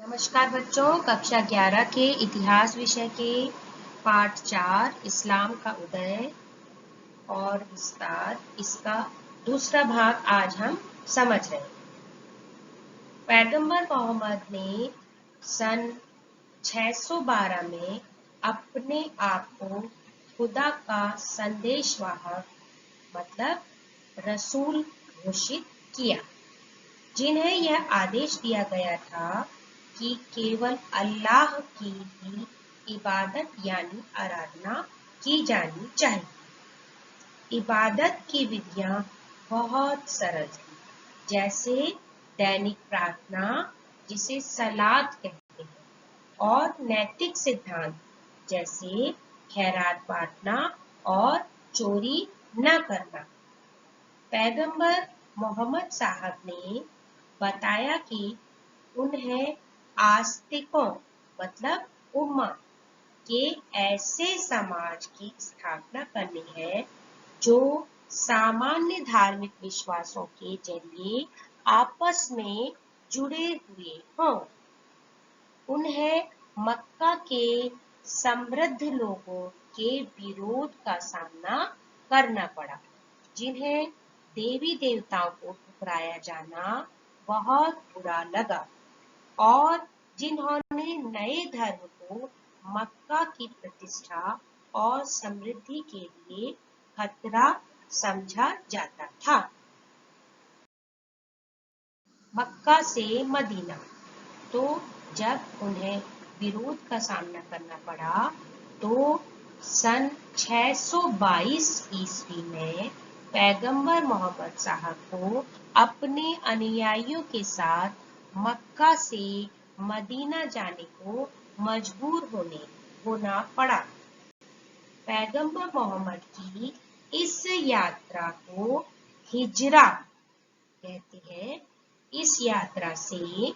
नमस्कार बच्चों, कक्षा 11 के इतिहास विषय के पाठ 4 इस्लाम का उदय और विस्तार, इसका दूसरा भाग आज हम समझ रहे हैं। पैगंबर मोहम्मद ने सन 612 में अपने आप को खुदा का संदेशवाहक मतलब रसूल घोषित किया, जिन्हें यह आदेश दिया गया था कि केवल अल्लाह की ही इबादत यानी आराधना की जानी चाहिए। इबादत की विधियां बहुत सरल थी, जैसे दैनिक प्रार्थना जिसे सलात कहते हैं, और नैतिक सिद्धांत जैसे खैरात बांटना और चोरी न करना। पैगंबर मोहम्मद साहब ने बताया कि उन्हें आस्तिकों मतलब उम्मा के ऐसे समाज की स्थापना करनी है जो सामान्य धार्मिक विश्वासों के जरिए आपस में जुड़े हुए हों। उन्हें मक्का के समृद्ध लोगों के विरोध का सामना करना पड़ा, जिन्हें देवी देवताओं को ठुकराया जाना बहुत बुरा लगा और जिन्होंने नए धर्म को मक्का की प्रतिष्ठा और समृद्धि के लिए खतरा समझा जाता था। मक्का से मदीना, तो जब उन्हें विरोध का सामना करना पड़ा तो सन 622 ईस्वी में पैगंबर मोहम्मद साहब को अपने अनुयायियों के साथ मक्का से मदीना जाने को मजबूर होना पड़ा। पैगंबर मोहम्मद की इस यात्रा को हिजरा कहते हैं। इस यात्रा से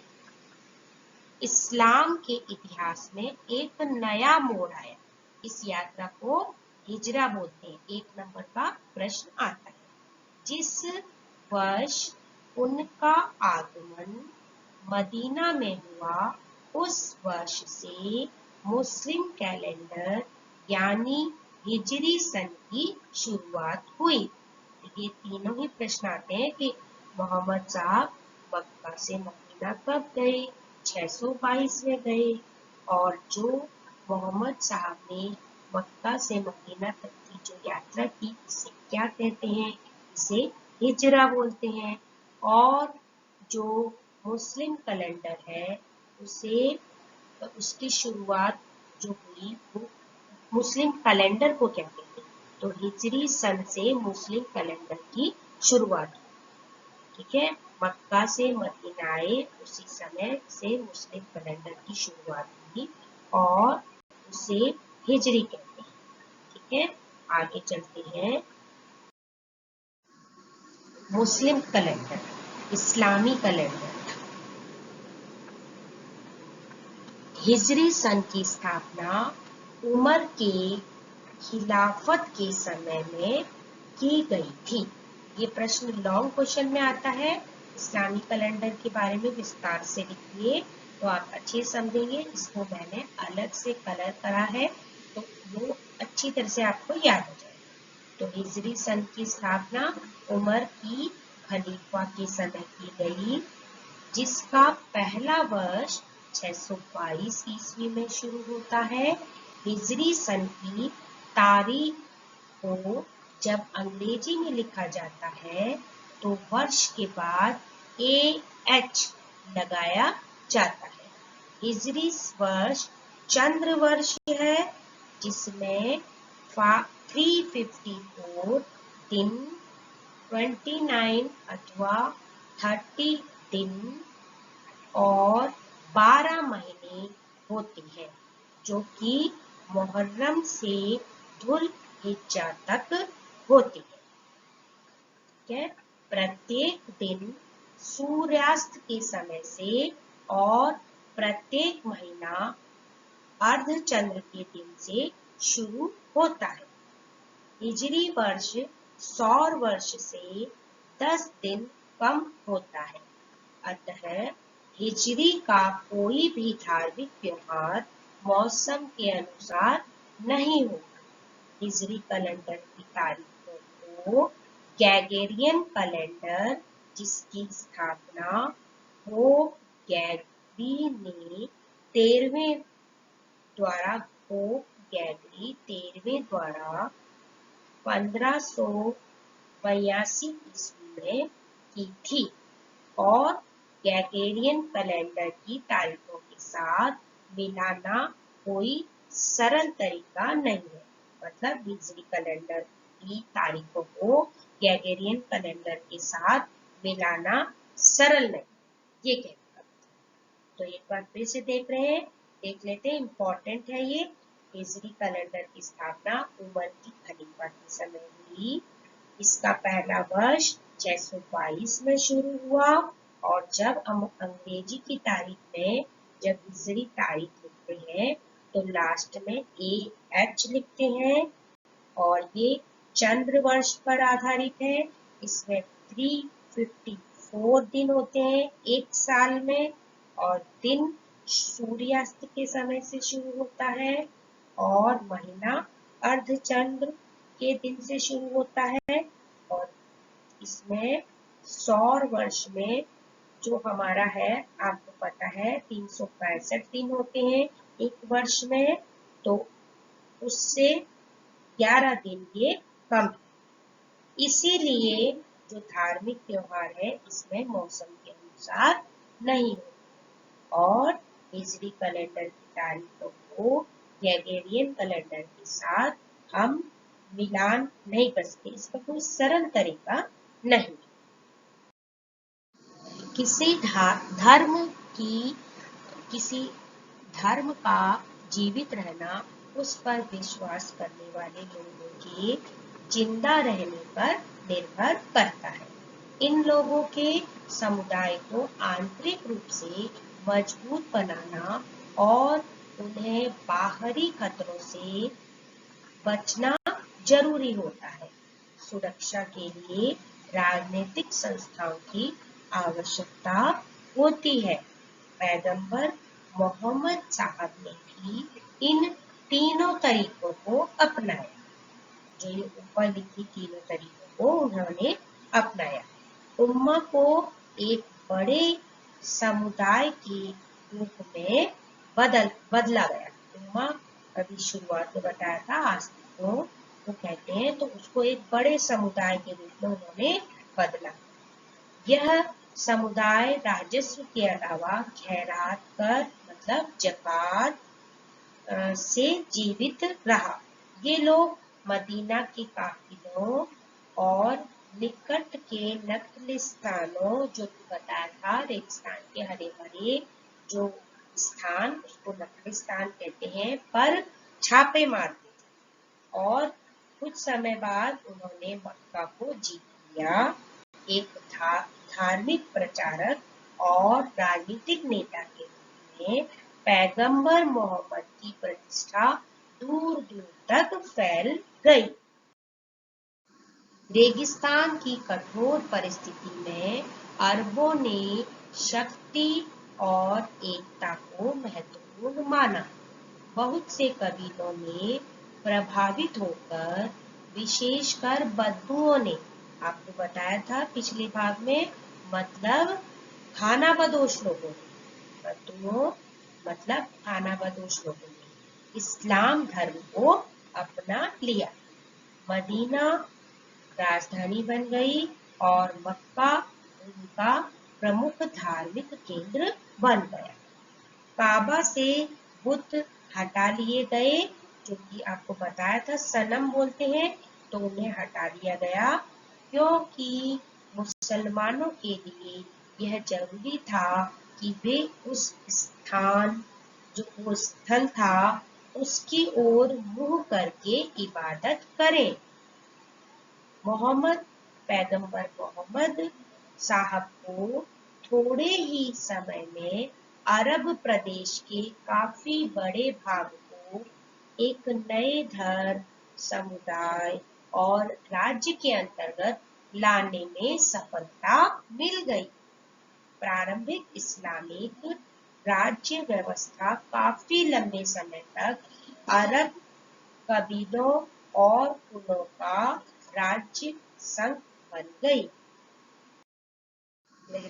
इस्लाम के इतिहास में एक नया मोड़ आया। इस यात्रा को हिजरा बोलते हैं। 1 नंबर का प्रश्न आता है। जिस वर्ष उनका आगमन मदीना में हुआ, उस वर्ष से मुस्लिम कैलेंडर यानी हिजरी सन की शुरुआत हुई। ये तीनों ही प्रश्न आते हैं कि मोहम्मद साहब मक्का से मदीना कब गए, 622 में गए, और जो मोहम्मद साहब ने मक्का से मदीना तक की जो यात्रा की, इसे क्या कहते हैं? इसे हिजरा बोलते हैं। और जो मुस्लिम कैलेंडर है उसकी शुरुआत जो हुई वो मुस्लिम कैलेंडर को कहते हैं, तो हिजरी सन से मुस्लिम कैलेंडर की शुरुआत हुई। ठीक है, मक्का से मदीना आए उसी समय से मुस्लिम कैलेंडर की शुरुआत हुई और उसे हिजरी कहते हैं। ठीक है, आगे चलते हैं। मुस्लिम कैलेंडर, इस्लामी कैलेंडर। हिजरी सन की स्थापना उमर के खिलाफत के समय में की गई थी। ये प्रश्न लॉन्ग क्वेश्चन में आता है। इस्लामी कैलेंडर के बारे में विस्तार से लिखिए तो आप अच्छे समझेंगे। इसको मैंने अलग से कलर करा है तो वो अच्छी तरह से आपको याद हो जाएगा। तो हिजरी सन की स्थापना उमर की खलीफा के समय की गई, जिसका पहला वर्ष 622 ईस्वी में शुरू होता है। हिजरी सन की तारीख को जब अंग्रेजी में लिखा जाता है तो वर्ष के बाद AH लगाया जाता है। हिजरी वर्ष चंद्र वर्ष है, जिसमें 354 दिन, 29 अथवा 30 दिन और 12 महीने होते हैं, जो कि मुहर्रम से धुल हिज्जा तक होते हैं। ठीक है, प्रत्येक दिन सूर्यास्त के समय से और प्रत्येक महीना अर्धचंद्र के दिन से शुरू होता है। हिजरी वर्ष सौर वर्ष से 10 दिन कम होता है, अतः हिजरी का कोई भी धार्मिक त्योहार मौसम के अनुसार नहीं होगा। हिजरी कैलेंडर की तारीखों को गैगेरियन कैलेंडर, जिसकी स्थापना पोप गैगरी ने 13वें द्वारा पोप गैगरी 13वें द्वारा 1582 ईस्वी में की थी और गैगेरियन कैलेंडर की तारीखों के साथ मिलाना कोई सरल तरीका नहीं है। मतलब हिजरी कैलेंडर की तारीखों को गैगेरियन कैलेंडर के साथ मिलाना सरल नहीं, ये कहना। तो एक बार फिर से देख लेते हैं, इम्पोर्टेंट है ये। हिजरी कैलेंडर की स्थापना उमर की खलीफा के समय हुई। इसका पहला वर्ष 622 में शुरू हुआ और जब हम अंग्रेजी की तारीख में जब हिजरी तारीख लिखते हैं तो लास्ट में AH लिखते हैं और ये चंद्र वर्ष पर आधारित है। इसमें 354 दिन होते हैं एक साल में और दिन सूर्यास्त के समय से शुरू होता है और महीना अर्धचंद्र के दिन से शुरू होता है और इसमें सौर वर्ष में जो हमारा है आपको पता है 365 दिन होते हैं एक वर्ष में, तो उससे 11 दिन ये कम। इसीलिए जो धार्मिक त्योहार है इसमें मौसम के अनुसार नहीं और हिजरी कैलेंडर की तारीखों को ग्रेगोरियन कैलेंडर के साथ हम मिलान नहीं कर सकते। इसका कोई सरल तरीका नहीं। किसी धर्म का जीवित रहना उस पर विश्वास करने वाले लोगों के जिंदा रहने पर निर्भर करता है। इन लोगों के समुदाय को आंतरिक रूप से मजबूत बनाना और उन्हें बाहरी खतरों से बचना जरूरी होता है। सुरक्षा के लिए राजनीतिक संस्थाओं की आवश्यकता होती है। पैगंबर मोहम्मद साहब ने भी इन तीनों तरीकों को अपनाया। जो ये ऊपर लिखी तीनों तरीकों को उन्होंने अपनाया। उम्मा को एक बड़े समुदाय के रूप में बदला गया। उम्मा अभी शुरुआत में बताया था आस्तिक को कहते हैं, तो उसको एक बड़े समुदाय के रूप में उन्होंने बदला। यह समुदाय राजस्व के अलावा खैरात कर मतलब ज़कात से जीवित रहा। ये लोग मदीना के काफिलों और निकट के नखलिस्तानों, जो बताया था रेगिस्तान के हरे भरे जो स्थान उसको नखलिस्तान कहते हैं, पर छापे मारते थे और कुछ समय बाद उन्होंने मक्का को जीत लिया। एक धार्मिक प्रचारक और राजनीतिक नेता के रूप में पैगंबर मोहम्मद की प्रतिष्ठा दूर दूर तक फैल गई। रेगिस्तान की कठोर परिस्थिति में अरबों ने शक्ति और एकता को महत्वपूर्ण माना। बहुत से कबीलों ने प्रभावित होकर, विशेषकर बद्दुओं ने, आपको बताया था पिछले भाग में, मतलब खानाबदोश लोगों ने, बद्दुओं मतलब खानाबदोश लोगों ने इस्लाम धर्म को अपना लिया। मदीना राजधानी बन गई और मक्का उनका प्रमुख धार्मिक केंद्र बन गया। काबा से बुत हटा लिए गए, जो कि आपको बताया था सनम बोलते हैं, तो उन्हें हटा दिया गया क्योंकि मुसलमानों के लिए यह जरूरी था कि वे उस स्थान जो वो स्थल था उसकी ओर मुंह करके इबादत करें। पैगंबर मोहम्मद साहब को थोड़े ही समय में अरब प्रदेश के काफी बड़े भाग को एक नए धर्म, समुदाय और राज्य के अंतर्गत लाने में सफलता मिल गई। प्रारंभिक इस्लामिक राज्य व्यवस्था काफी लंबे समय तक अरब कबीलों और कुलों का राज्य संघ बन गई।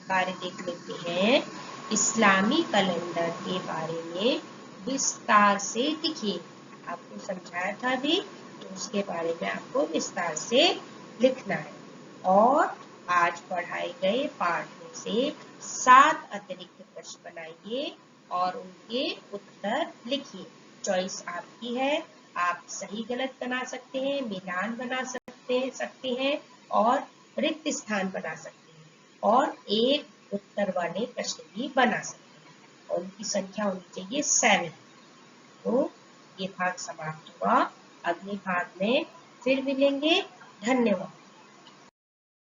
बारे देख लेते हैं। इस्लामी कैलेंडर के बारे में विस्तार से लिखिए। आपको समझाया था अभी, तो उसके बारे में आपको विस्तार से लिखना है। और आज पढ़ाए गए पाठ में से 7 अतिरिक्त प्रश्न बनाइए और उनके उत्तर लिखिए। चॉइस आपकी है, आप सही गलत बना सकते हैं, मिलान बना सकते हैं और रिक्त स्थान बना सकते हैं और एक उत्तर वाले प्रश्न भी बना सकते हैं और उनकी संख्या होनी चाहिए 7। तो ये भाग समाप्त हुआ। अगले भाग में फिर मिलेंगे। धन्यवाद।